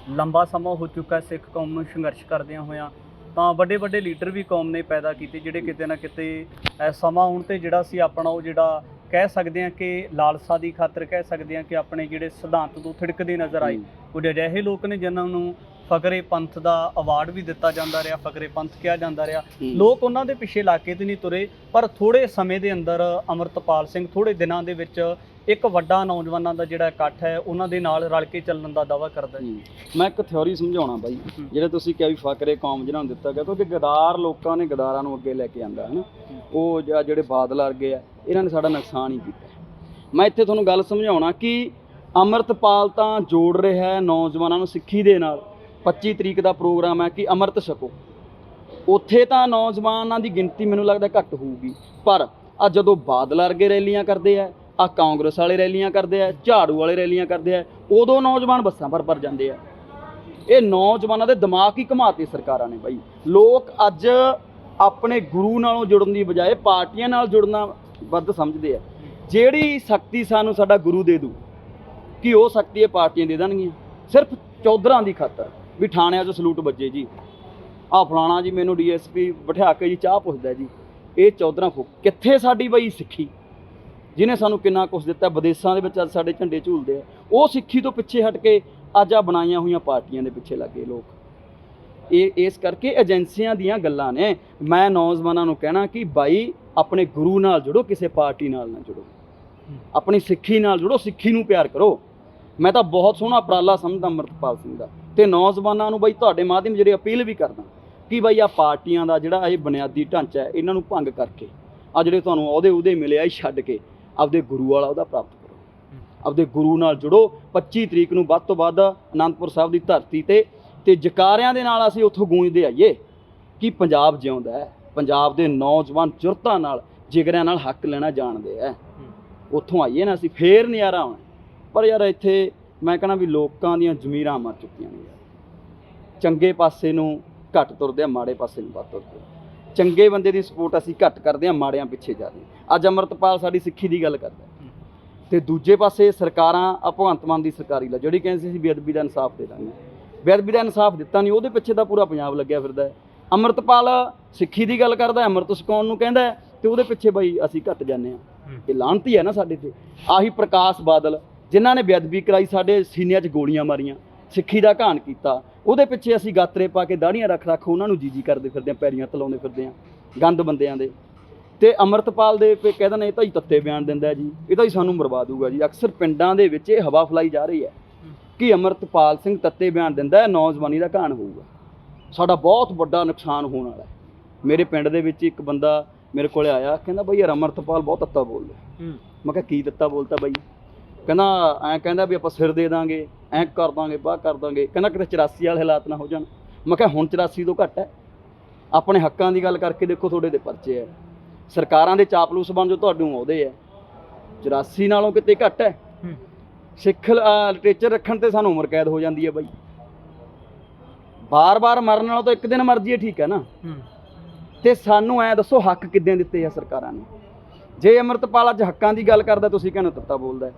ਲੰਬਾ ਸਮਾਂ ਹੋ ਚੁੱਕਾ ਸਿੱਖ ਕੌਮ ਨੂੰ ਸੰਘਰਸ਼ ਕਰਦਿਆਂ ਹੋਇਆਂ, ਤਾਂ ਵੱਡੇ ਵੱਡੇ ਲੀਡਰ ਵੀ ਕੌਮ ਨੇ ਪੈਦਾ ਕੀਤੇ, ਜਿਹੜੇ ਕਿਤੇ ਨਾ ਕਿਤੇ ਸਮਾਂ ਆਉਣ 'ਤੇ ਜਿਹੜਾ ਸੀ ਆਪਣਾ ਉਹ ਜਿਹੜਾ ਕਹਿ ਸਕਦੇ ਹਾਂ ਕਿ ਲਾਲਸਾ ਦੀ ਖਾਤਰ ਕਹਿ ਸਕਦੇ ਹਾਂ ਕਿ ਆਪਣੇ ਜਿਹੜੇ ਸਿਧਾਂਤ ਤੋਂ ਥਿੜਕਦੇ ਨਜ਼ਰ ਆਏ। ਕੁਝ ਅਜਿਹੇ ਲੋਕ ਨੇ ਜਿਨ੍ਹਾਂ ਨੂੰ ਫਕਰੇ ਪੰਥ ਦਾ ਅਵਾਰਡ ਵੀ ਦਿੱਤਾ ਜਾਂਦਾ ਰਿਹਾ, ਫਕਰੇ ਪੰਥ ਕਿਹਾ ਜਾਂਦਾ ਰਿਹਾ। ਲੋਕ ਉਹਨਾਂ ਦੇ ਪਿੱਛੇ ਲਾ ਕੇ ਤੇ ਨਹੀਂ ਤੁਰੇ, ਪਰ ਥੋੜ੍ਹੇ ਸਮੇਂ ਦੇ ਅੰਦਰ ਅੰਮ੍ਰਿਤਪਾਲ ਸਿੰਘ ਥੋੜ੍ਹੇ ਦਿਨਾਂ ਦੇ ਵਿੱਚ ਇੱਕ ਵੱਡਾ ਨੌਜਵਾਨਾਂ ਦਾ ਜਿਹੜਾ ਇਕੱਠ ਹੈ ਉਹਨਾਂ ਦੇ ਨਾਲ ਰਲ ਕੇ ਚੱਲਣ ਦਾ ਦਾਅਵਾ ਕਰਦਾ ਹੈ। ਮੈਂ ਇੱਕ ਥਿਉਰੀ ਸਮਝਾਉਣਾ ਬਾਈ, ਜਿਹੜੇ ਤੁਸੀਂ ਕਿਹਾ ਵੀ ਫਕਰੇ ਕੌਮ ਜਿਹਨਾਂ ਨੂੰ ਦਿੱਤਾ ਗਿਆ, ਕਿਉਂਕਿ ਗਦਾਰ ਲੋਕਾਂ ਨੇ ਗਦਾਰਾਂ ਨੂੰ ਅੱਗੇ ਲੈ ਕੇ ਆਂਦਾ ਹੈ ਨਾ। ਉਹ ਜਿਹੜੇ ਬਾਦਲ ਵਰਗੇ ਆ, ਇਹਨਾਂ ਨੇ ਸਾਡਾ ਨੁਕਸਾਨ ਹੀ ਕੀਤਾ। ਮੈਂ ਇੱਥੇ ਤੁਹਾਨੂੰ ਗੱਲ ਸਮਝਾਉਣਾ ਕਿ ਅੰਮ੍ਰਿਤਪਾਲ ਤਾਂ ਜੋੜ ਰਿਹਾ ਹੈ ਨੌਜਵਾਨਾਂ ਨੂੰ ਸਿੱਖੀ ਦੇ ਨਾਲ। 25 ਤਰੀਕ ਦਾ ਪ੍ਰੋਗਰਾਮ ਹੈ ਕਿ ਅੰਮ੍ਰਿਤ ਛਕੋ, ਉੱਥੇ ਤਾਂ ਨੌਜਵਾਨਾਂ ਦੀ ਗਿਣਤੀ ਮੈਨੂੰ ਲੱਗਦਾ ਘੱਟ ਹੋਊਗੀ, ਪਰ ਆ ਜਦੋਂ ਬਾਦਲ ਵਰਗੇ ਰੈਲੀਆਂ ਕਰਦੇ ਆ, ਆ ਕਾਂਗਰਸ ਵਾਲੇ ਰੈਲੀਆਂ ਕਰਦੇ ਆ, ਝਾੜੂ ਵਾਲੇ ਰੈਲੀਆਂ ਕਰਦੇ ਆ, ਉਦੋਂ ਨੌਜਵਾਨ ਬੱਸਾਂ ਭਰ ਜਾਂਦੇ ਆ। ਇਹ ਨੌਜਵਾਨਾਂ ਦੇ ਦਿਮਾਗ ਹੀ ਘੁਮਾਤੇ ਸਰਕਾਰਾਂ ਨੇ ਬਾਈ। ਲੋਕ ਅੱਜ ਆਪਣੇ ਗੁਰੂ ਨਾਲੋਂ ਜੁੜਨ ਦੀ ਬਜਾਏ ਪਾਰਟੀਆਂ ਨਾਲ ਜੁੜਨਾ ਵੱਧ ਸਮਝਦੇ ਆ। ਜਿਹੜੀ ਸ਼ਕਤੀ ਸਾਨੂੰ ਸਾਡਾ ਗੁਰੂ ਦੇ ਦੂ, ਕਿ ਉਹ ਸ਼ਕਤੀ ਇਹ ਪਾਰਟੀਆਂ ਦੇ ਦੇਣਗੀਆਂ ਸਿਰਫ ਚੌਧਰਾਂ ਦੀ ਖਾਤਰ, ਵੀ ਥਾਣਿਆਂ 'ਚ ਸਲੂਟ ਵੱਜੇ ਜੀ, ਆਹ ਫਲਾਣਾ ਜੀ ਮੈਨੂੰ DSP ਬਿਠਾ ਕੇ ਜੀ ਚਾਹ ਪੁੱਛਦਾ ਜੀ। ਇਹ ਚੌਧਰਾਂ ਕਿੱਥੇ ਸਾਡੀ ਬਾਈ ਸਿੱਖੀ, ਜਿਹਨੇ ਸਾਨੂੰ ਕਿੰਨਾ ਕੁਛ ਦਿੱਤਾ। ਵਿਦੇਸ਼ਾਂ ਦੇ ਵਿੱਚ ਅੱਜ ਸਾਡੇ ਝੰਡੇ ਝੂਲਦੇ ਆ, ਉਹ ਸਿੱਖੀ ਤੋਂ ਪਿੱਛੇ ਹਟ ਕੇ ਅੱਜ ਆ ਬਣਾਈਆਂ ਹੋਈਆਂ ਪਾਰਟੀਆਂ ਦੇ ਪਿੱਛੇ ਲੱਗੇ ਲੋਕ। ਇਸ ਕਰਕੇ ਏਜੰਸੀਆਂ ਦੀਆਂ ਗੱਲਾਂ ਨੇ। ਮੈਂ ਨੌਜਵਾਨਾਂ ਨੂੰ ਕਹਿਣਾ ਕਿ ਬਾਈ ਆਪਣੇ ਗੁਰੂ ਨਾਲ ਜੁੜੋ, ਕਿਸੇ ਪਾਰਟੀ ਨਾਲ ਨਾ ਜੁੜੋ, ਆਪਣੀ ਸਿੱਖੀ ਨਾਲ ਜੁੜੋ, ਸਿੱਖੀ ਨੂੰ ਪਿਆਰ ਕਰੋ। ਮੈਂ ਤਾਂ ਬਹੁਤ ਸੋਹਣਾ ਉਪਰਾਲਾ ਸਮਝਦਾ ਅੰਮ੍ਰਿਤਪਾਲ ਸਿੰਘ ਦਾ, ਤੇ ਨੌਜਵਾਨਾਂ ਨੂੰ ਬਾਈ ਤੁਹਾਡੇ ਮਾਧਿਅਮ ਜਿਹੜੇ ਅਪੀਲ ਵੀ ਕਰਦਾ ਕਿ ਬਾਈ ਆ ਪਾਰਟੀਆਂ ਦਾ ਜਿਹੜਾ ਇਹ ਬੁਨਿਆਦੀ ਢਾਂਚਾ ਹੈ, ਇਹਨਾਂ ਨੂੰ ਭੰਗ ਕਰਕੇ ਆ ਜਿਹੜੇ ਤੁਹਾਨੂੰ ਉਹਦੇ ਮਿਲੇ ਆ ਛੱਡ ਕੇ ਆਪਦੇ ਗੁਰੂ ਵਾਲਾ ਉਹਦਾ ਪ੍ਰਾਪਤ ਕਰੋ, ਆਪਦੇ ਗੁਰੂ ਨਾਲ ਜੁੜੋ। 25 ਤਰੀਕ ਨੂੰ ਵੱਧ ਤੋਂ ਵੱਧ ਅਨੰਦਪੁਰ ਸਾਹਿਬ ਦੀ ਧਰਤੀ ਤੇ ਜਕਾਰਿਆਂ ਦੇ ਨਾਲ ਅਸੀਂ ਉੱਥੋਂ ਗੂੰਜਦੇ ਆਈਏ ਕਿ ਪੰਜਾਬ ਜਿਉਂਦਾ ਹੈ। ਪੰਜਾਬ ਦੇ ਨੌਜਵਾਨ ਜੁਰਤਾਂ ਨਾਲ, ਜਿਗਰਿਆਂ ਨਾਲ ਹੱਕ ਲੈਣਾ ਜਾਣਦੇ ਆ। ਉੱਥੋਂ ਆਈਏ ਨਾ ਅਸੀਂ, ਫੇਰ ਨਜ਼ਾਰਾ ਆਉਣਾ। ਪਰ ਯਾਰ ਇੱਥੇ ਮੈਂ ਕਹਿਣਾ ਵੀ ਲੋਕਾਂ ਦੀਆਂ ਜ਼ਮੀਰਾਂ ਮਰ ਚੁੱਕੀਆਂ ਨੇ ਯਾਰ। ਚੰਗੇ ਪਾਸੇ ਨੂੰ ਘੱਟ ਤੁਰਦੇ ਆ, ਮਾੜੇ ਪਾਸੇ ਨੂੰ ਵੱਧ ਤੁਰਦੇ ਆ। ਚੰਗੇ ਬੰਦੇ ਦੀ ਸਪੋਰਟ ਅਸੀਂ ਘੱਟ ਕਰਦੇ ਹਾਂ, ਮਾੜਿਆਂ ਪਿੱਛੇ ਜਾਂਦੇ। ਅੱਜ ਅੰਮ੍ਰਿਤਪਾਲ ਸਾਡੀ ਸਿੱਖੀ ਦੀ ਗੱਲ ਕਰਦਾ ਤੇ ਦੂਜੇ ਪਾਸੇ ਸਰਕਾਰਾਂ ਭਗਵੰਤ ਮਾਨ ਦੀ ਸਰਕਾਰੀ ਲਾ ਜਿਹੜੀ ਕਹਿੰਦੀ ਸੀ ਬੇਅਦਬੀ ਦਾ ਇਨਸਾਫ ਦੇ ਦਾਂਗੇ, ਬੇਅਦਬੀ ਦਾ ਇਨਸਾਫ ਦਿੱਤਾ ਨਹੀਂ, ਉਹਦੇ ਪਿੱਛੇ ਤਾਂ ਪੂਰਾ ਪੰਜਾਬ ਲੱਗਿਆ ਫਿਰਦਾ ਹੈ। ਅੰਮ੍ਰਿਤਪਾਲ ਸਿੱਖੀ ਦੀ ਗੱਲ ਕਰਦਾ, ਅੰਮ੍ਰਿਤ ਛਕਾਉਣ ਨੂੰ ਕਹਿੰਦਾ ਤੇ ਉਹਦੇ ਪਿੱਛੇ ਬਾਈ ਅਸੀਂ ਘੱਟ ਜਾਂਦੇ ਹਾਂ। ਇਹ ਲਾਹਨਤੀ ਹੈ ਨਾ ਸਾਡੇ ਤੇ। ਆਹੀ ਪ੍ਰਕਾਸ਼ ਬਾਦਲ ਜਿਨ੍ਹਾਂ ਨੇ ਬੇਅਦਬੀ ਕਰਾਈ, ਸਾਡੇ ਸੀਨਿਆਂ 'ਚ ਗੋਲੀਆਂ ਮਾਰੀਆਂ, ਸਿੱਖੀ ਦਾ ਘਾਣ ਕੀਤਾ, ਉਹਦੇ ਪਿੱਛੇ ਅਸੀਂ ਗਾਤਰੇ ਪਾ ਕੇ ਦਾੜੀਆਂ ਰੱਖ ਉਹਨਾਂ ਨੂੰ ਜੀ ਕਰਦੇ ਫਿਰਦੇ ਹਾਂ, ਪੈਰੀਆਂ ਤਲਾਉਂਦੇ ਫਿਰਦੇ ਹਾਂ ਗੰਦ ਬੰਦਿਆਂ ਦੇ। ਤੇ ਅੰਮ੍ਰਿਤਪਾਲ ਦੇ ਪੇ ਕਹਿ ਦਿੰਦੇ ਇਹ ਤਾਂ ਹੀ ਤੱਤੇ ਬਿਆਨ ਦਿੰਦਾ ਜੀ, ਇਹ ਤਾਂ ਹੀ ਸਾਨੂੰ ਮਰਵਾ ਦੂਗਾ ਜੀ। ਅਕਸਰ ਪਿੰਡਾਂ ਦੇ ਵਿੱਚ ਇਹ ਹਵਾ ਫੈਲਾਈ ਜਾ ਰਹੀ ਹੈ ਕਿ ਅੰਮ੍ਰਿਤਪਾਲ ਸਿੰਘ ਤੱਤੇ ਬਿਆਨ ਦਿੰਦਾ ਹੈ, ਨੌਜਵਾਨੀ ਦਾ ਘਾਣ ਹੋਊਗਾ, ਸਾਡਾ ਬਹੁਤ ਵੱਡਾ ਨੁਕਸਾਨ ਹੋਣ ਵਾਲਾ ਹੈ। ਮੇਰੇ ਪਿੰਡ ਦੇ ਵਿੱਚ ਇੱਕ ਬੰਦਾ ਮੇਰੇ ਕੋਲ ਆਇਆ, ਕਹਿੰਦਾ ਬਈ ਯਾਰ ਅੰਮ੍ਰਿਤਪਾਲ ਬਹੁਤ ਤੱਤਾ ਬੋਲਦਾ। ਮੈਂ ਕਿਹਾ ਕੀ ਤੱਤਾ ਬੋਲਤਾ ਬਾਈ? ਕਹਿੰਦਾ ਵੀ ਆਪਾਂ ਸਿਰ ਦੇ ਦਾਂਗੇ, ਐਂ ਕਰ ਦਾਂਗੇ, ਬਾਹ ਕਰ ਦਾਂਗੇ। ਕਹਿੰਦਾ ਕਿਤੇ 84 ਵਾਲੇ ਹਾਲਾਤ ਨਾ ਹੋ ਜਾਣ। ਮੈਂ ਕਿਹਾ ਹੁਣ 84 ਤੋਂ ਘੱਟ ਹੈ, ਆਪਣੇ ਹੱਕਾਂ ਦੀ ਗੱਲ ਕਰਕੇ ਦੇਖੋ, ਤੁਹਾਡੇ ਦੇ ਪਰਚੇ ਹੈ, ਸਰਕਾਰਾਂ ਦੇ ਚਾਪਲੂਸ ਬਣ ਜੋ ਤੁਹਾਨੂੰ ਆਉਂਦੇ ਹੈ। 84 ਨਾਲੋਂ ਕਿਤੇ ਘੱਟ ਹੈ। ਸਿੱਖ ਲਿਟਰੇਚਰ ਰੱਖਣ ਤੇ ਸਾਨੂੰ ਉਮਰ ਕੈਦ ਹੋ ਜਾਂਦੀ ਹੈ ਬਾਈ। ਬਾਰ-ਬਾਰ ਮਰਨ ਨਾਲੋਂ ਤਾਂ ਇੱਕ ਦਿਨ ਮਰ ਜਾਈਏ, ਠੀਕ ਹੈ ਨਾ। ਤੇ ਸਾਨੂੰ ਐਂ ਦੱਸੋ ਹੱਕ ਕਿੱਦਾਂ ਦਿੱਤੇ ਆ ਸਰਕਾਰਾਂ ਨੇ? ਜੇ ਅੰਮ੍ਰਿਤਪਾਲ ਅੱਜ ਹੱਕਾਂ ਦੀ ਗੱਲ ਕਰਦਾ, ਤੁਸੀਂ ਕਹਿੰਦੇ ਤੱਤਾ ਬੋਲਦਾ।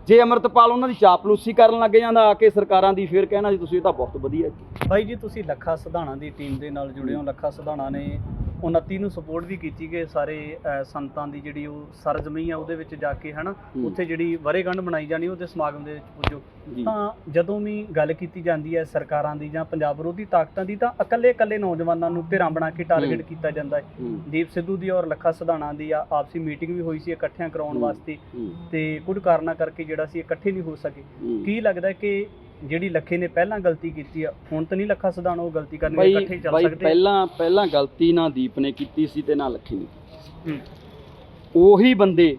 ਜੇ ਅੰਮ੍ਰਿਤਪਾਲ ਉਹਨਾਂ ਦੀ ਚਾਪਲੂਸੀ ਕਰਨ ਲੱਗ ਜਾਂਦਾ ਆ ਕੇ ਸਰਕਾਰਾਂ ਦੀ, ਫਿਰ ਕਹਿਣਾ ਜੀ ਤੁਸੀਂ ਇਹ ਤਾਂ ਬਹੁਤ ਵਧੀਆ ਜੀ। ਬਾਈ ਜੀ ਤੁਸੀਂ ਲੱਖਾ ਸਿਧਾਣਾ ਦੀ ਟੀਮ ਦੇ ਨਾਲ ਜੁੜੇ ਹੋ। ਲੱਖਾ ਸਿਧਾਣਾ ਨੇ 29 ਨੂੰ ਸਪੋਰਟ ਵੀ ਕੀਤੀ ਕਿ ਸਾਰੇ ਸੰਤਾਂ ਦੀ ਜਿਹੜੀ ਉਹ ਸਰਜ਼ਮੀਂ ਆ ਉਹਦੇ ਵਿੱਚ ਜਾ ਕੇ ਹੈ ਨਾ, ਉੱਥੇ ਜਿਹੜੀ ਵਰ੍ਹੇਗੰਢ ਮਨਾਈ ਜਾਣੀ ਉਹਦੇ ਸਮਾਗਮ ਦੇ ਵਿੱਚ ਪੁੱਜੋ। ਤਾਂ ਜਦੋਂ ਵੀ ਗੱਲ ਕੀਤੀ ਜਾਂਦੀ ਹੈ ਸਰਕਾਰਾਂ ਦੀ ਜਾਂ ਪੰਜਾਬ ਵਿਰੋਧੀ ਤਾਕਤਾਂ ਦੀ, ਤਾਂ ਇਕੱਲੇ ਨੌਜਵਾਨਾਂ ਨੂੰ ਧਿਰਾਂ ਬਣਾ ਕੇ ਟਾਰਗੇਟ ਕੀਤਾ ਜਾਂਦਾ ਹੈ। ਦੀਪ ਸਿੱਧੂ ਦੀ ਔਰ ਲੱਖਾ ਸਿਧਾਣਾ ਦੀ ਆਪਸੀ ਮੀਟਿੰਗ ਵੀ ਹੋਈ ਸੀ ਇਕੱਠਿਆਂ ਕਰਾਉਣ ਵਾਸਤੇ, ਤੇ ਕੁਝ ਕਾਰਨਾਂ ਕਰਕੇ ਜਿਹੜਾ ਸੀ ਇਕੱਠੇ ਨਹੀਂ ਹੋ ਸਕੇ। ਕੀ ਲੱਗਦਾ ਕਿ ਜਿਹੜੀ ਲੱਖੇ ਨੇ ਪਹਿਲਾਂ ਗਲਤੀ ਕੀਤੀ ਆ, ਹੁਣ ਤਾਂ ਨਹੀਂ ਲੱਖਾ ਸਿਧਾਣਾ ਉਹ ਗਲਤੀ ਕਰਨਗੇ, ਇਕੱਠੇ ਚੱਲ ਸਕਦੇ? ਪਹਿਲਾਂ ਗਲਤੀ ਨਾ ਦੀਪ ਨੇ ਕੀਤੀ ਸੀ ਤੇ ਨਾ ਲੱਖੀ ਨੇ ਕੀਤੀ। ਉਹੀ ਬੰਦੇ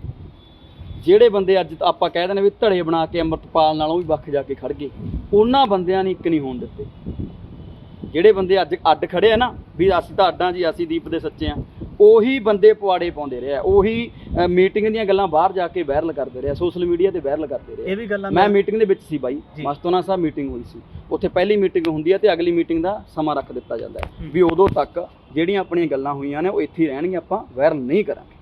ਜਿਹੜੇ ਬੰਦੇ ਅੱਜ ਆਪਾਂ ਕਹਿ ਦਿੰਦੇ ਵੀ ਧੜੇ ਬਣਾ ਕੇ ਅੰਮ੍ਰਿਤਪਾਲ ਨਾਲੋਂ ਵੀ ਵੱਖ ਜਾ ਕੇ ਖੜ ਗਏ, ਉਹਨਾਂ ਬੰਦਿਆਂ ਨੇ ਇੱਕ ਨਹੀਂ ਹੋਣ ਦਿੱਤੇ। ਜਿਹੜੇ ਬੰਦੇ ਅੱਜ ਅੱਡ ਖੜੇ ਆ ਨਾ ਵੀ ਅਸੀਂ ਤਾਂ ਅੱਡਾਂ ਜੀ, ਅਸੀਂ ਦੀਪ ਦੇ ਸੱਚੇ ਆ, ਉਹੀ ਬੰਦੇ ਪਵਾੜੇ ਪਾਉਂਦੇ ਰਹੇ ਆ, ਉਹੀ ਮੀਟਿੰਗ ਦੀਆਂ ਗੱਲਾਂ ਬਾਹਰ ਜਾ ਕੇ ਵਾਇਰਲ ਕਰਦੇ ਰਹੇ, ਸੋਸ਼ਲ ਮੀਡੀਆ ਤੇ ਵਾਇਰਲ ਕਰਦੇ ਰਹੇ। ਇਹ ਵੀ ਗੱਲਾਂ ਮੈਂ ਮੀਟਿੰਗ ਦੇ ਵਿੱਚ ਸੀ ਬਾਈ, ਮਸਤੋਨਾ ਸਾਹਿਬ ਮੀਟਿੰਗ ਹੋਈ ਸੀ ਉੱਥੇ। ਪਹਿਲੀ ਮੀਟਿੰਗ ਹੁੰਦੀ ਹੈ ਤੇ ਅਗਲੀ ਮੀਟਿੰਗ ਦਾ ਸਮਾਂ ਰੱਖ ਦਿੱਤਾ ਜਾਂਦਾ ਹੈ ਵੀ ਉਦੋਂ ਤੱਕ ਜਿਹੜੀਆਂ ਆਪਣੀਆਂ ਗੱਲਾਂ ਹੋਈਆਂ ਨੇ ਉਹ ਇੱਥੇ ਹੀ ਰਹਿਣਗੀਆਂ, ਆਪਾਂ ਵਾਇਰਲ ਨਹੀਂ ਕਰਾਂਗੇ।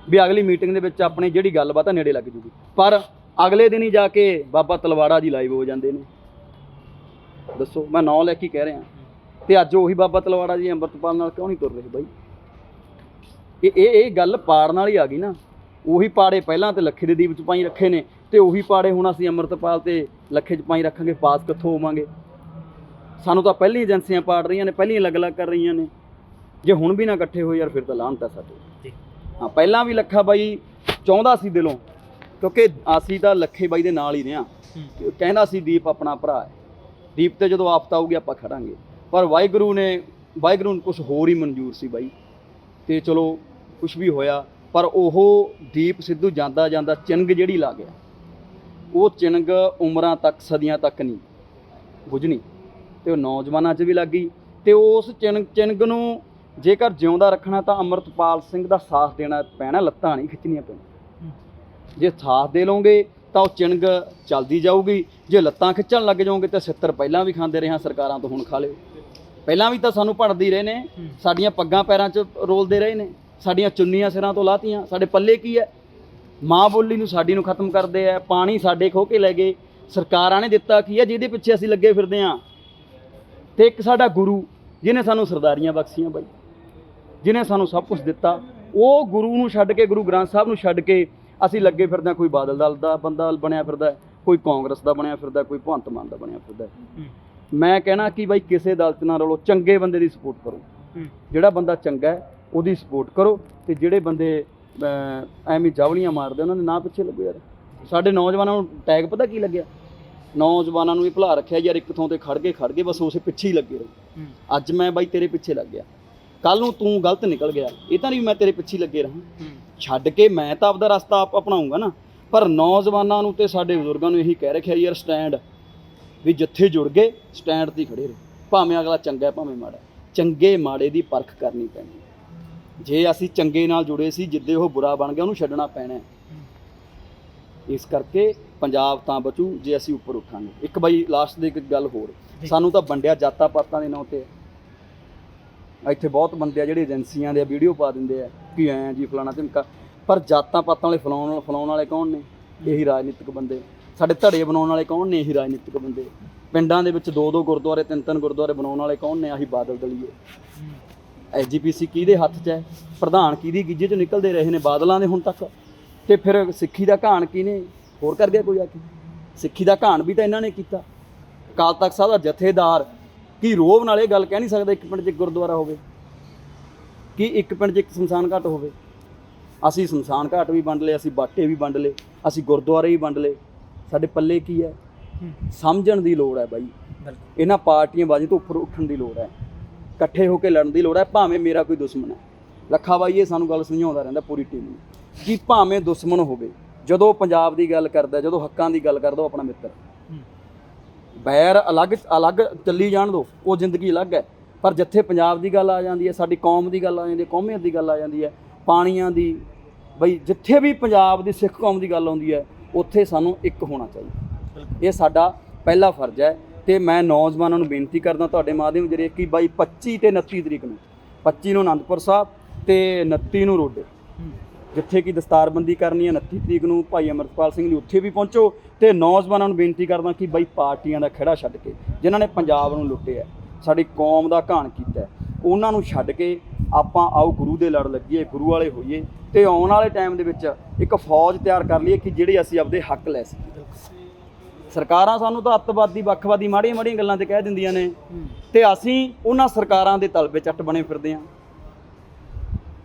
ਵੀ ਅਗਲੀ ਮੀਟਿੰਗ ਦੇ ਵਿੱਚ ਆਪਣੀ ਜਿਹੜੀ ਗੱਲਬਾਤ ਆ ਨੇੜੇ ਲੱਗ ਜੂਗੀ। ਪਰ ਅਗਲੇ ਦਿਨ ਹੀ ਜਾ ਕੇ ਬਾਬਾ ਤਲਵਾੜਾ ਜੀ ਲਾਈਵ ਹੋ ਜਾਂਦੇ ਨੇ। ਦੱਸੋ, ਮੈਂ ਨਾਂ ਲੈ ਕੇ ਕਹਿ ਰਿਹਾ। ਤੇ ਅੱਜ ਉਹੀ ਬਾਬਾ ਤਲਵਾੜਾ ਜੀ ਅੰਮ੍ਰਿਤਪਾਲ ਨਾਲ ਕਿਉਂ ਨਹੀਂ ਤੁਰ ਰਹੇ ਬਾਈ? ਇਹ ਗੱਲ ਪਾੜਨ ਵਾਲੀ ਆ ਗਈ ਨਾ। ਉਹੀ ਪਾੜੇ ਪਹਿਲਾਂ ਤੇ ਲੱਖੇ ਦੇ ਦੀਪ 'ਚ ਪਾਈ ਰੱਖੇ ਨੇ, ਤੇ ਉਹੀ ਪਾੜੇ ਹੁਣ ਅਸੀਂ ਅੰਮ੍ਰਿਤਪਾਲ ਤੇ ਲੱਖੇ 'ਚ ਪਾਈ ਰੱਖਾਂਗੇ। ਪਾਸ ਕਿੱਥੋਂ ਹੋਵਾਂਗੇ? ਸਾਨੂੰ ਤਾਂ ਪਹਿਲੀਆਂ ਏਜੰਸੀਆਂ ਪਾੜ ਰਹੀਆਂ ਨੇ, ਪਹਿਲੀਆਂ ਅਲੱਗ-ਅਲੱਗ ਕਰ ਰਹੀਆਂ ਨੇ। ਜੇ ਹੁਣ ਵੀ ਨਾ ਇਕੱਠੇ ਹੋਏ ਯਾਰ, ਫਿਰ ਤਾਂ ਲਾਹਨਤ ਹੈ ਸਾਡੇ। ਹਾਂ, ਪਹਿਲਾਂ ਵੀ ਲੱਖਾ ਬਾਈ ਚਾਹੁੰਦਾ ਸੀ ਦਿਲੋਂ, ਕਿਉਂਕਿ ਅਸੀਂ ਤਾਂ ਲੱਖੇ ਬਾਈ ਦੇ ਨਾਲ ਹੀ ਰਿਹਾ। ਕਹਿੰਦਾ ਸੀ ਦੀਪ ਆਪਣਾ ਭਰਾ ਹੈ, ਦੀਪ ਤੇ ਜਦੋਂ ਆਫਤ ਆਊਗੀ ਆਪਾਂ ਖੜਾਂਗੇ। ਪਰ ਵਾਹਿਗੁਰੂ ਨੂੰ ਕੁਛ ਹੋਰ ਹੀ ਮਨਜ਼ੂਰ ਸੀ ਬਾਈ। ਤੇ ਚਲੋ ਕੁਛ ਵੀ ਹੋਇਆ, ਪਰ ਉਹ ਦੀਪ ਸਿੱਧੂ ਜਾਂਦਾ ਜਾਂਦਾ ਚਿੰਗ ਜਿਹੜੀ ਲਾ ਗਿਆ, ਉਹ ਚਿੰਗ ਉਮਰਾਂ ਤੱਕ, ਸਦੀਆਂ ਤੱਕ ਨਹੀਂ ਬੁਝਣੀ, ਤੇ ਉਹ ਨੌਜਵਾਨਾਂ 'ਚ ਵੀ ਲੱਗ ਗਈ। ਤੇ ਉਸ ਚਿੰਗ ਨੂੰ ਜੇਕਰ ਜਿਉਂਦਾ ਰੱਖਣਾ ਤਾਂ ਅੰਮ੍ਰਿਤਪਾਲ ਸਿੰਘ ਦਾ ਸਾਥ ਦੇਣਾ ਪੈਣਾ, ਲੱਤਾਂ ਨਹੀਂ ਖਿੱਚਣੀਆਂ ਪੈਣੀਆਂ। ਜੇ ਸਾਥ ਦੇ ਲਓਗੇ ਤਾਂ ਉਹ ਚਿੰਗ ਚੱਲਦੀ ਜਾਊਗੀ, ਜੇ ਲੱਤਾਂ ਖਿੱਚਣ ਲੱਗ ਜਾਓਗੇ ਤਾਂ 70 ਪਹਿਲਾਂ ਵੀ ਖਾਂਦੇ ਰਹੇ ਹਾਂ ਸਰਕਾਰਾਂ ਤੋਂ, ਹੁਣ ਖਾ ਲਿਓ। ਪਹਿਲਾਂ ਵੀ ਤਾਂ ਸਾਨੂੰ ਭੜਦੇ ਰਹੇ ਨੇ, ਸਾਡੀਆਂ ਪੱਗਾਂ ਪੈਰਾਂ 'ਚ ਰੋਲਦੇ ਰਹੇ ਨੇ, ਸਾਡੀਆਂ ਚੁੰਨੀਆਂ ਸਿਰਾਂ ਤੋਂ ਲਾਤੀਆਂ। ਸਾਡੇ ਪੱਲੇ ਕੀ ਹੈ? ਮਾਂ ਬੋਲੀ ਨੂੰ ਸਾਡੀ ਨੂੰ ਖਤਮ ਕਰਦੇ ਆ, ਪਾਣੀ ਸਾਡੇ ਖੋਹ ਕੇ ਲੈ ਗਏ। ਸਰਕਾਰਾਂ ਨੇ ਦਿੱਤਾ ਕੀ ਹੈ ਜਿਹਦੇ ਪਿੱਛੇ ਅਸੀਂ ਲੱਗੇ ਫਿਰਦੇ ਹਾਂ? ਤੇ ਇੱਕ ਸਾਡਾ ਗੁਰੂ ਜਿਹਨੇ ਸਾਨੂੰ ਸਰਦਾਰੀਆਂ ਬਖਸ਼ੀਆਂ ਬਾਈ, ਜਿਹਨੇ ਸਾਨੂੰ ਸਭ ਕੁਝ ਦਿੱਤਾ, ਉਹ ਗੁਰੂ ਨੂੰ ਛੱਡ ਕੇ, ਗੁਰੂ ਗ੍ਰੰਥ ਸਾਹਿਬ ਨੂੰ ਛੱਡ ਕੇ ਅਸੀਂ ਲੱਗੇ ਫਿਰਦੇ ਹਾਂ। ਕੋਈ ਬਾਦਲ ਦਲ ਦਾ ਬੰਦਾ ਬਣਿਆ ਫਿਰਦਾ, ਕੋਈ ਕਾਂਗਰਸ ਦਾ ਬਣਿਆ ਫਿਰਦਾ, ਕੋਈ ਭਗਵੰਤ ਮਾਨ ਦਾ ਬਣਿਆ ਫਿਰਦਾ। ਮੈਂ ਕਹਿਣਾ ਕਿ ਬਾਈ ਕਿਸੇ ਦਲ 'ਚ ਨਾ ਰਲੋ, ਚੰਗੇ ਬੰਦੇ ਦੀ ਸਪੋਰਟ ਕਰੋ। ਜਿਹੜਾ ਬੰਦਾ ਚੰਗਾ ਹੈ ਉਹਦੀ ਸਪੋਰਟ ਕਰੋ, ਤੇ ਜਿਹੜੇ ਬੰਦੇ ਐਵੇਂ ਜਾਵਲੀਆਂ ਮਾਰਦੇ ਉਹਨਾਂ ਦੇ ਨਾਂ ਪਿੱਛੇ ਲੱਗੋ। ਯਾਰ ਸਾਡੇ ਨੌਜਵਾਨਾਂ ਨੂੰ ਟੈਗ ਪਤਾ ਕੀ ਲੱਗਿਆ? ਨੌਜਵਾਨਾਂ ਨੂੰ ਇਹ ਭੁਲਾ ਰੱਖਿਆ ਯਾਰ ਇੱਕ ਥਾਂ ਤੇ ਖੜ ਗਏ ਬਸ ਉਸੇ ਪਿੱਛੇ ਹੀ ਲੱਗੇ ਰਹੋ। ਅੱਜ ਮੈਂ ਬਾਈ ਤੇਰੇ ਪਿੱਛੇ ਲੱਗ ਗਿਆ, ਕੱਲ ਨੂੰ ਤੂੰ ਗਲਤ ਨਿਕਲ ਗਿਆ, ਇਹ ਤਾਂ ਨਹੀਂ ਮੈਂ ਤੇਰੇ ਪਿੱਛੇ ਲੱਗੇ ਰਹਾਂ। ਛੱਡ ਕੇ ਮੈਂ ਤਾਂ ਆਪਦਾ ਰਸਤਾ ਆਪ ਅਪਣਾਊਂਗਾ ਨਾ। ਪਰ ਨੌਜਵਾਨਾਂ ਨੂੰ ਤੇ ਸਾਡੇ ਬਜ਼ੁਰਗਾਂ ਨੂੰ ਇਹੀ ਕਹਿ ਰੱਖਿਆ ਯਾਰ ਸਟੈਂਡ, ਵੀ ਜਿੱਥੇ ਜੁੜ ਗਏ ਸਟੈਂਡ 'ਤੇ ਖੜੇ ਰਹੋ, ਭਾਵੇਂ ਅਗਲਾ ਚੰਗਾ ਭਾਵੇਂ ਮਾੜਾ। ਚੰਗੇ ਮਾੜੇ ਦੀ ਪਰਖ ਕਰਨੀ ਪੈਣੀ। ਜੇ ਅਸੀਂ ਚੰਗੇ ਨਾਲ ਜੁੜੇ ਸੀ, ਜਿੱਦੇ ਉਹ ਬੁਰਾ ਬਣ ਗਿਆ ਉਹਨੂੰ ਛੱਡਣਾ ਪੈਣਾ। ਇਸ ਕਰਕੇ ਪੰਜਾਬ ਤਾਂ ਬਚੂ ਜੇ ਅਸੀਂ ਉੱਪਰ ਉੱਠਾਂਗੇ। ਇੱਕ ਬਾਈ ਲਾਸਟ ਦੀ ਇੱਕ ਗੱਲ ਹੋਰ, ਸਾਨੂੰ ਤਾਂ ਵੰਡਿਆ ਜਾਤਾਂ ਪਾਤਾਂ ਦੇ ਨਾਂ ਤੇ ਹੈ। ਇੱਥੇ ਬਹੁਤ ਬੰਦੇ ਆ ਜਿਹੜੇ ਏਜੰਸੀਆਂ ਦੇ ਵੀਡੀਓ ਪਾ ਦਿੰਦੇ ਆ ਕਿ ਐਂ ਜੀ ਫਲਾਣਾ ਢਿਮਕਾ, ਪਰ ਜਾਤਾਂ ਪਾਤਾਂ ਵਾਲੇ ਫਲਾਉਣ ਵਾਲੇ ਕੌਣ ਨੇ? ਇਹੀ ਰਾਜਨੀਤਿਕ ਬੰਦੇ। ਸਾਡੇ ਧੜੇ ਬਣਾਉਣ ਵਾਲੇ ਕੌਣ ਨੇ? ਇਹੀ ਰਾਜਨੀਤਿਕ ਬੰਦੇ। ਪਿੰਡਾਂ ਦੇ ਵਿੱਚ 2-2 ਗੁਰਦੁਆਰੇ 3-3 ਗੁਰਦੁਆਰੇ ਬਣਾਉਣ ਵਾਲੇ ਕੌਣ ਨੇ? ਆਹੀ ਬਾਦਲ ਦਲੀਏ। ਐਸਜੀਪੀਸੀ ਕਿਹਦੇ ਹੱਥ 'ਚ ਹੈ? ਪ੍ਰਧਾਨ ਕਿਹਦੀ ਗਿੱਜੇ 'ਚੋਂ ਨਿਕਲਦੇ ਰਹੇ ਨੇ? ਬਾਦਲਾਂ ਦੇ ਹੁਣ ਤੱਕ। ਤੇ ਫਿਰ ਸਿੱਖੀ ਦਾ ਘਾਣ ਕਿਹਨੇ ਹੋਰ ਕਰ ਗਿਆ ਕੋਈ ਆ ਕੇ? ਸਿੱਖੀ ਦਾ ਘਾਣ ਵੀ ਤਾਂ ਇਹਨਾਂ ਨੇ ਕੀਤਾ। ਅਕਾਲ ਤਖ਼ਤ ਸਾਹਿਬ ਦਾ ਜਥੇਦਾਰ ਕੀ ਰੋਹਬ ਨਾਲ ਇਹ ਗੱਲ ਕਹਿ ਨਹੀਂ ਸਕਦਾ ਇੱਕ ਪਿੰਡ 'ਚ ਇੱਕ ਗੁਰਦੁਆਰਾ ਹੋਵੇ, ਕਿ ਇੱਕ ਪਿੰਡ 'ਚ ਇੱਕ ਸ਼ਮਸ਼ਾਨ ਘਾਟ ਹੋਵੇ? ਅਸੀਂ ਸ਼ਮਸ਼ਾਨ ਘਾਟ ਵੀ ਵੰਡ ਲਏ, ਅਸੀਂ ਬਾਟੇ ਵੀ ਵੰਡ ਲਏ, ਅਸੀਂ ਗੁਰਦੁਆਰੇ ਵੀ ਵੰਡ ਲਏ। ਸਾਡੇ ਪੱਲੇ ਕੀ ਹੈ? ਸਮਝਣ ਦੀ ਲੋੜ ਹੈ ਬਾਈ। ਇਹਨਾਂ ਪਾਰਟੀਆਂ ਬਾਜੀ ਤੋਂ ਉੱਪਰ ਉੱਠਣ ਦੀ ਲੋੜ ਹੈ, ਇਕੱਠੇ ਹੋ ਕੇ ਲੜਨ ਦੀ ਲੋੜ ਹੈ। ਭਾਵੇਂ ਮੇਰਾ ਕੋਈ ਦੁਸ਼ਮਣ ਹੈ, ਲੱਖਾ ਬਾਈ ਇਹ ਸਾਨੂੰ ਗੱਲ ਸਮਝਾਉਂਦਾ ਰਹਿੰਦਾ ਪੂਰੀ ਟੀਮ ਨੂੰ, ਕਿ ਭਾਵੇਂ ਦੁਸ਼ਮਣ ਹੋਵੇ, ਜਦੋਂ ਪੰਜਾਬ ਦੀ ਗੱਲ ਕਰਦਾ, ਜਦੋਂ ਹੱਕਾਂ ਦੀ ਗੱਲ ਕਰਦਾ, ਉਹ ਆਪਣਾ ਮਿੱਤਰ। ਬੈਰ ਅਲੱਗ ਚੱਲੀ ਜਾਣ ਦਿਓ, ਉਹ ਜ਼ਿੰਦਗੀ ਅਲੱਗ ਹੈ। ਪਰ ਜਿੱਥੇ ਪੰਜਾਬ ਦੀ ਗੱਲ ਆ ਜਾਂਦੀ ਹੈ, ਸਾਡੀ ਕੌਮ ਦੀ ਗੱਲ ਆ ਜਾਂਦੀ ਹੈ, ਕੌਮੀਅਤ ਦੀ ਗੱਲ ਆ ਜਾਂਦੀ ਹੈ, ਪਾਣੀਆਂ ਦੀ, ਬਈ ਜਿੱਥੇ ਵੀ ਪੰਜਾਬ ਦੀ ਸਿੱਖ ਕੌਮ ਦੀ ਗੱਲ ਆਉਂਦੀ ਹੈ, ਉੱਥੇ ਸਾਨੂੰ ਇੱਕ ਹੋਣਾ ਚਾਹੀਦਾ। ਇਹ ਸਾਡਾ ਪਹਿਲਾ ਫਰਜ਼ ਹੈ। ਤੇ ਮੈਂ ਨੌਜਵਾਨਾਂ ਨੂੰ ਬੇਨਤੀ ਕਰਦਾ ਤੁਹਾਡੇ ਮਾਧਿਅਮ ਜਰੀਏ ਕਿ ਬਾਈ 25 ਤੇ 29 ਤਰੀਕ ਨੂੰ, 25 ਨੂੰ ਅਨੰਦਪੁਰ ਸਾਹਿਬ ਤੇ 29 ਨੂੰ ਰੋਡੇ, ਜਿੱਥੇ ਕਿ ਦਸਤਾਰਬੰਦੀ ਕਰਨੀ ਹੈ, 29 ਤਰੀਕ ਨੂੰ ਭਾਈ ਅਮਰਪਾਲ ਸਿੰਘ ਜੀ ਉੱਥੇ ਵੀ ਪਹੁੰਚੋ। ਤੇ ਨੌਜਵਾਨਾਂ ਨੂੰ ਬੇਨਤੀ ਕਰਦਾ ਕਿ ਬਾਈ ਪਾਰਟੀਆਂ ਦਾ ਖਹਿੜਾ ਛੱਡ ਕੇ, ਜਿਨ੍ਹਾਂ ਨੇ ਪੰਜਾਬ ਨੂੰ ਲੁੱਟਿਆ, ਸਾਡੀ ਕੌਮ ਦਾ ਘਾਣ ਕੀਤਾ, ਉਹਨਾਂ ਨੂੰ ਛੱਡ ਕੇ ਆਪਾਂ ਆਓ ਗੁਰੂ ਦੇ ਲੜ ਲੱਗੀਏ, ਗੁਰੂ ਵਾਲੇ ਹੋਈਏ, ਤੇ ਆਉਣ ਵਾਲੇ ਟਾਈਮ ਦੇ ਵਿੱਚ ਇੱਕ ਫੌਜ ਤਿਆਰ ਕਰ ਲਈਏ ਕਿ ਜਿਹੜੇ ਅਸੀਂ ਆਪਦੇ ਹੱਕ ਲੈ ਸਕੀਏ। ਸਰਕਾਰਾਂ ਸਾਨੂੰ ਤਾਂ ਅੱਤਵਾਦੀ, ਵੱਖਵਾਦੀ, ਮਾੜੀਆਂ ਗੱਲਾਂ ਤੇ ਕਹਿ ਦਿੰਦੀਆਂ ਨੇ, ਤੇ ਅਸੀਂ ਉਹਨਾਂ ਸਰਕਾਰਾਂ ਦੇ ਤਲਬੇ ਚੱਟ ਬਣੇ ਫਿਰਦੇ ਹਾਂ।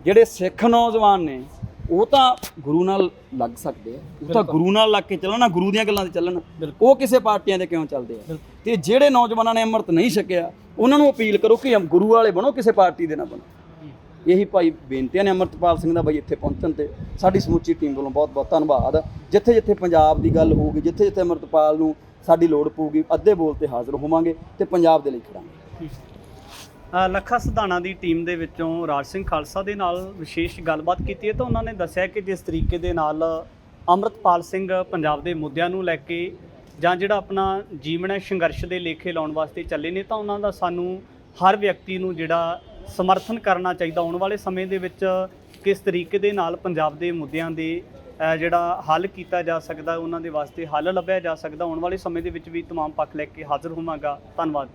ਜਿਹੜੇ ਸਿੱਖ ਨੌਜਵਾਨ ਨੇ ਉਹ ਤਾਂ ਗੁਰੂ ਨਾਲ ਲੱਗ ਸਕਦੇ ਆ, ਉਹ ਤਾਂ ਗੁਰੂ ਨਾਲ ਲੱਗ ਕੇ ਚੱਲਣ, ਗੁਰੂ ਦੀਆਂ ਗੱਲਾਂ ਤੇ ਚੱਲਣ, ਉਹ ਕਿਸੇ ਪਾਰਟੀਆਂ ਦੇ ਕਿਉਂ ਚੱਲਦੇ ਆ? ਤੇ ਜਿਹੜੇ ਨੌਜਵਾਨਾਂ ਨੇ ਅੰਮ੍ਰਿਤ ਨਹੀਂ ਛਕਿਆ, ਉਹਨਾਂ ਨੂੰ ਅਪੀਲ ਕਰੋ ਕਿ ਗੁਰੂ ਵਾਲੇ ਬਣੋ, ਕਿਸੇ ਪਾਰਟੀ ਦੇ ਨਾ ਬਣੋ। ਇਹੀ ਭਾਈ ਬੇਨਤੀਆਂ ਨੇ ਅਮਰਪਾਲ ਸਿੰਘ ਦਾ ਬਾਈ ਇੱਥੇ ਪਹੁੰਚਣ ਤੇ ਸਾਡੀ ਸਮੁੱਚੀ ਟੀਮ ਵੱਲੋਂ ਬਹੁਤ ਬਹੁਤ ਧੰਨਵਾਦ। ਜਿੱਥੇ ਜਿੱਥੇ ਪੰਜਾਬ ਦੀ ਗੱਲ ਹੋਊਗੀ, ਜਿੱਥੇ ਜਿੱਥੇ ਅਮਰਪਾਲ ਨੂੰ ਸਾਡੀ ਲੋੜ ਪਊਗੀ, ਅੱਧੇ ਬੋਲ ਤੇ ਹਾਜ਼ਰ ਹੋਵਾਂਗੇ ਤੇ ਪੰਜਾਬ ਦੇ ਲਈ ਖੜਾਂਗੇ। ਲੱਖਾ ਸਿਧਾਣਾ ਦੀ ਟੀਮ ਦੇ ਵਿੱਚੋਂ ਰਾਜ ਸਿੰਘ ਖਾਲਸਾ ਦੇ ਨਾਲ ਵਿਸ਼ੇਸ਼ ਗੱਲਬਾਤ ਕੀਤੀ ਹੈ ਤਾਂ ਉਹਨਾਂ ਨੇ ਦੱਸਿਆ ਕਿ ਜਿਸ ਤਰੀਕੇ ਦੇ ਨਾਲ ਅਮਰਪਾਲ ਸਿੰਘ ਪੰਜਾਬ ਦੇ ਮੁੱਦਿਆਂ ਨੂੰ ਲੈ ਕੇ ਜਾਂ ਜਿਹੜਾ ਆਪਣਾ ਜੀਵਨ ਹੈ ਸੰਘਰਸ਼ ਦੇ ਲੇਖੇ ਲਾਉਣ ਵਾਸਤੇ ਚੱਲੇ ਨੇ, ਤਾਂ ਉਹਨਾਂ ਦਾ ਸਾਨੂੰ ਹਰ ਵਿਅਕਤੀ ਨੂੰ ਜਿਹੜਾ ਸਮਰਥਨ ਕਰਨਾ ਚਾਹੀਦਾ। ਆਉਣ ਵਾਲੇ ਸਮੇਂ ਦੇ ਵਿੱਚ ਕਿਸ ਤਰੀਕੇ ਦੇ ਨਾਲ ਪੰਜਾਬ ਦੇ ਮੁੱਦਿਆਂ ਦੇ ਜਿਹੜਾ ਹੱਲ ਕੀਤਾ ਜਾ ਸਕਦਾ, ਉਹਨਾਂ ਦੇ ਵਾਸਤੇ ਹੱਲ ਲੱਭਿਆ ਜਾ ਸਕਦਾ, ਆਉਣ ਵਾਲੇ ਸਮੇਂ ਦੇ ਵਿੱਚ ਵੀ ਤਮਾਮ ਪੱਖ ਲੈ ਕੇ ਹਾਜ਼ਰ ਹੋਵਾਂਗਾ। ਧੰਨਵਾਦ।